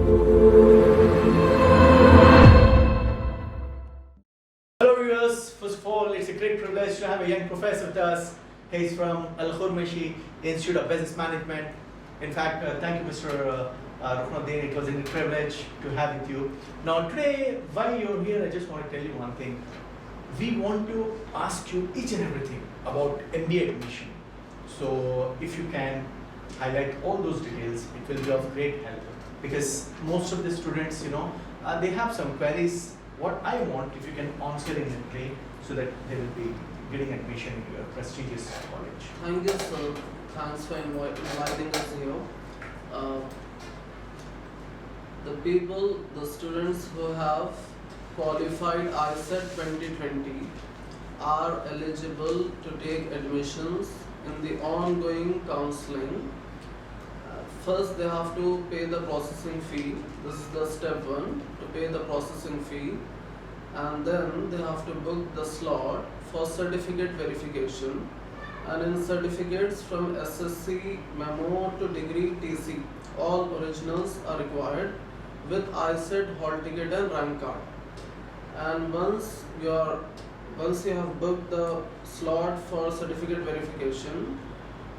Hello viewers, first of all it's a great privilege to have a young professor with us. He's from Al-Khurmishi Institute of Business Management. In fact, thank you Mr. Rukhnuddin, it was a privilege to have with you. Now today, while you're here, I just want to tell you one thing. We want to ask you each and everything about MBA admission. So if you can highlight all those details, it will be of great help. Because most of the students, they have some queries. What I want, if you can answer in a way, so that they will be getting admission in your prestigious college. Thank you, sir. Thanks for inviting us here. The students who have qualified ISET 2020 are eligible to take admissions in the ongoing counseling. First, they have to pay the processing fee. This is the step one, to pay the processing fee. And then they have to book the slot for certificate verification. And in certificates from SSC, memo to degree TC, all originals are required with ISET, hall ticket and rank card. And once you have booked the slot for certificate verification,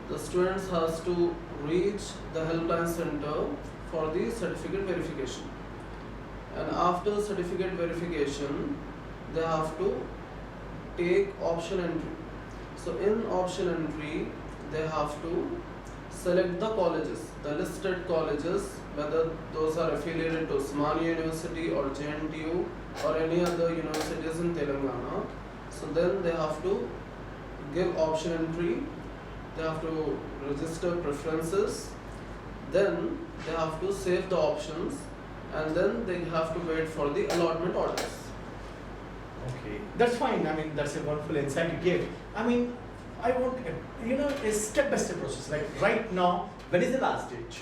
the students has to reach the helpline center for the certificate verification. And after certificate verification, they have to take option entry. So in option entry, they have to select the colleges, the listed colleges, whether those are affiliated to Osmania University or JNTU or any other universities in Telangana. So then they have to give option entry, they have to register preferences, then they have to save the options, and then they have to wait for the allotment orders. Okay, that's fine. I mean, that's a wonderful insight you gave. I mean, I want a step-by-step process. Like right now, when is the last date,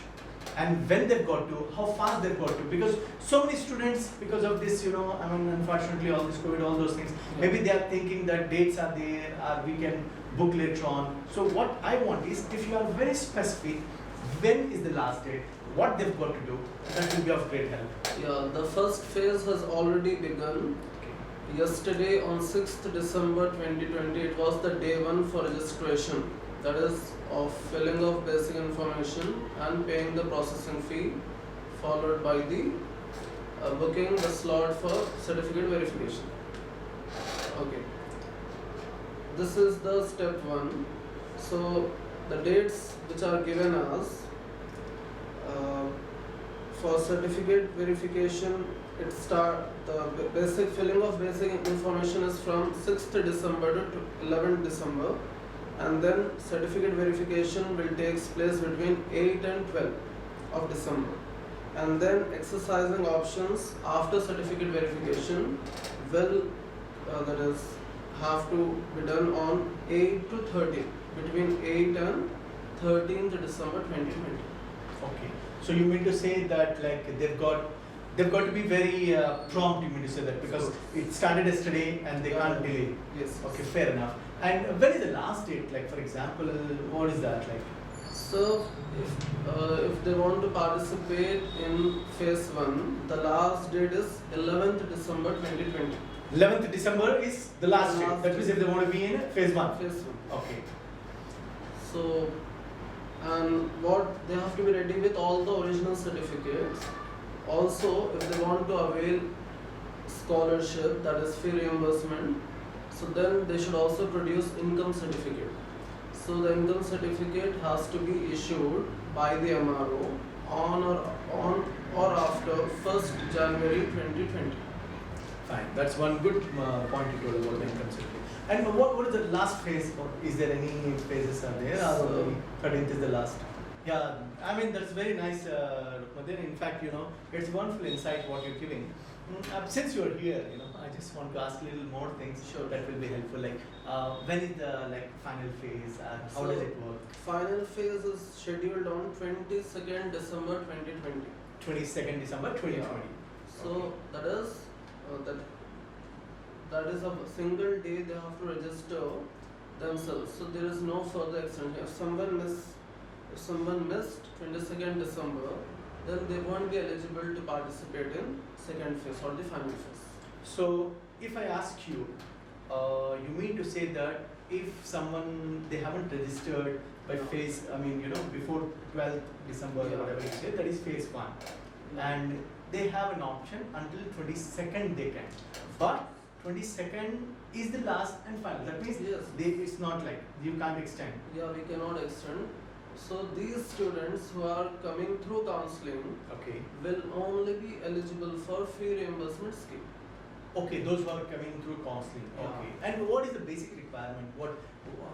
and when they've got to, how fast they've got to, because so many students, because of this, unfortunately, all this COVID, all those things, maybe they are thinking that dates are there, or we can book later on. So what I want is, if you are very specific, when is the last date, what they've got to do, that will be of great help. Yeah, the first phase has already begun. Yesterday on 6th December 2020, it was the day one for registration. That is of filling of basic information and paying the processing fee, followed by the booking the slot for certificate verification. Okay. This is the step one. So the dates which are given as for certificate verification, the basic filling of basic information is from 6th December to 11th December, and then certificate verification will take place between 8 and 12 of December, and then exercising options after certificate verification will that is have to be done on 8 to 13, between 8 and 13th December 2020. Okay. So you mean to say that like they've got to be very prompt, you mean to say that, because it started yesterday and they can't delay. Yes. Okay, fair enough. And when is the last date? Like for example, what is that like? So if they want to participate in phase 1, the last date is 11th December 2020. 11th December is the last date. That means if they want to be in phase 1. Phase 1. Okay. So, and what they have to be ready with all the original certificates. Also, if they want to avail scholarship, that is fee reimbursement, so then they should also produce income certificate. So the income certificate has to be issued by the MRO on or after 1st January 2020. Fine. That's one good point you told about the income certificate. And what is the last phase? Or is there any phases are there? Or 13th is the last? Yeah, I mean that's very nice, Rukhnuddin. In fact, it's wonderful insight what you're giving. Since you're here, I just want to ask a little more things. Sure. That will be helpful. Like, when is the final phase? How does it work? Final phase is scheduled on 22nd December 2020. 22nd December 2020. Yeah. So Okay. that is a single day they have to register themselves. So there is no further extension. If someone missed 22nd December, then they won't be eligible to participate in second phase or the final phase. So if I ask you, you mean to say that if someone they haven't registered by phase, I mean before 12th December Yeah. or whatever you say, that is phase 1, and they have an option until 22nd they can, but 22nd is the last and final. That means Yes. it's not like you can't extend. Yeah, we cannot extend. So these students who are coming through counseling Okay. will only be eligible for fee reimbursement scheme. Okay, those who are coming through counseling. Yeah. Okay. And what is the basic requirement?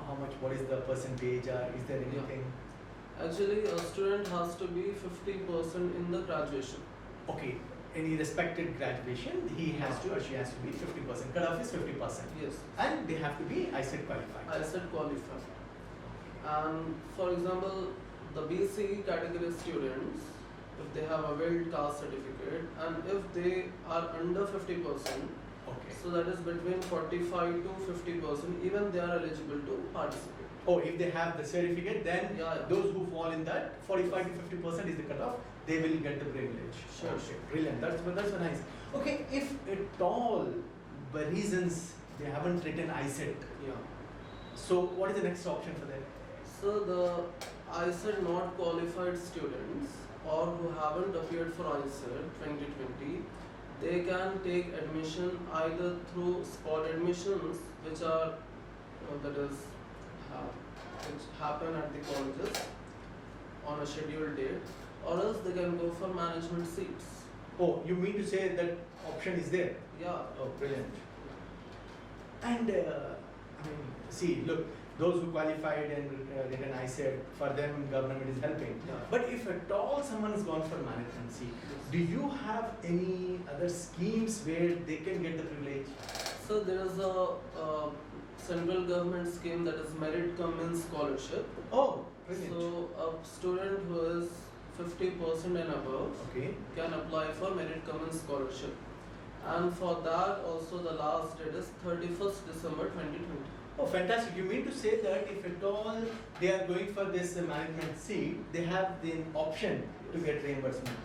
How much? What is the percentage? Or is there Yeah. anything? Actually, a student has to be 50% in the graduation. Okay. Any respected graduation, he has to or she has to be 50%. Cutoff is 50%. Yes, And they have to be ICET qualified. I said qualified. And for example, the BC category students, if they have a availed caste certificate and if they are under 50%, Okay. so that is between 45 to 50%, even they are eligible to participate. Oh, if they have the certificate, then Yeah, yeah. those who fall in that 45 to 50% is the cutoff. They will get the privilege. Sure, Okay, sure. brilliant. That's so nice. Okay, if at all by reasons they haven't written ICET, Yeah. so what is the next option for them? So the ICET not qualified students or who haven't appeared for ICET 2020, they can take admission either through spot admissions, which are which happen at the colleges on a scheduled date, or else they can go for management seats. Oh, you mean to say that option is there? Yeah. Oh, brilliant. And I mean, see, look, those who qualified and written ICET, for them government is helping. Yeah. But if at all someone has gone for management seat, do you have any other schemes where they can get the privilege? So there is a central government scheme that is merit cum in scholarship. Oh, brilliant. So a student who is 50% and above Okay. can apply for merit cum in scholarship. And for that also the last date is 31st December 2020. Oh, fantastic. You mean to say that if at all they are going for this management seat, they have the option to get reimbursement?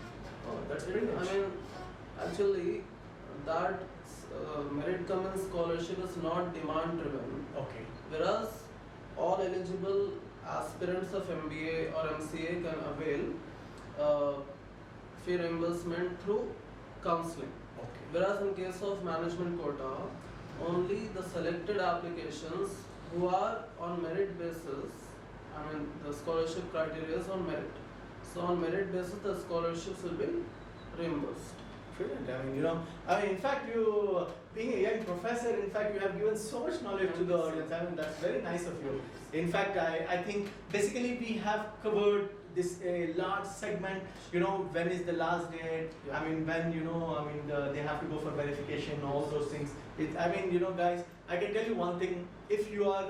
Oh, that's brilliant. I mean, actually, that merit cum in scholarship is not demand driven, Okay. whereas all eligible aspirants of MBA or MCA can avail fee reimbursement through counseling. Okay. Whereas in case of management quota, only the selected applications who are on merit basis, I mean the scholarship criteria is on merit. So on merit basis the scholarships will be reimbursed. Brilliant. I mean, in fact, you, being a young professor, in fact, you have given so much knowledge to the audience. I mean, that's very nice of you. In fact, I think basically we have covered this large segment, when is the last date, Yeah. I mean, when, they have to go for verification, all those things. Guys, I can tell you one thing, if you are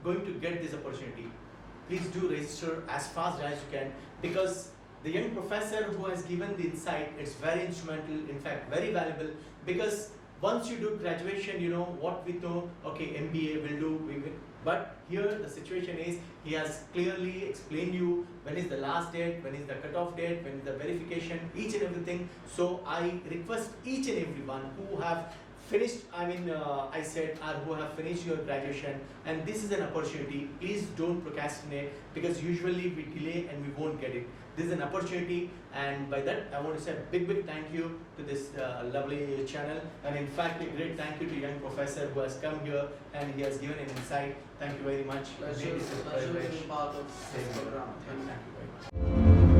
going to get this opportunity, please do register as fast as you can, because the young professor who has given the insight, it's very instrumental, in fact, very valuable, because once you do graduation, what we know, okay, MBA will do, but here the situation is, he has clearly explained you when is the last date, when is the cutoff date, when is the verification, each and everything. So I request each and everyone who have finished, I said, or who have finished your graduation, and this is an opportunity, please don't procrastinate, because usually we delay and we won't get it. This is an opportunity, and by that I want to say a big thank you to this lovely channel, and in fact a great thank you to young professor who has come here and he has given an insight. Thank you very much. Pleasure It is a being privilege. part of this program. Thank you very much.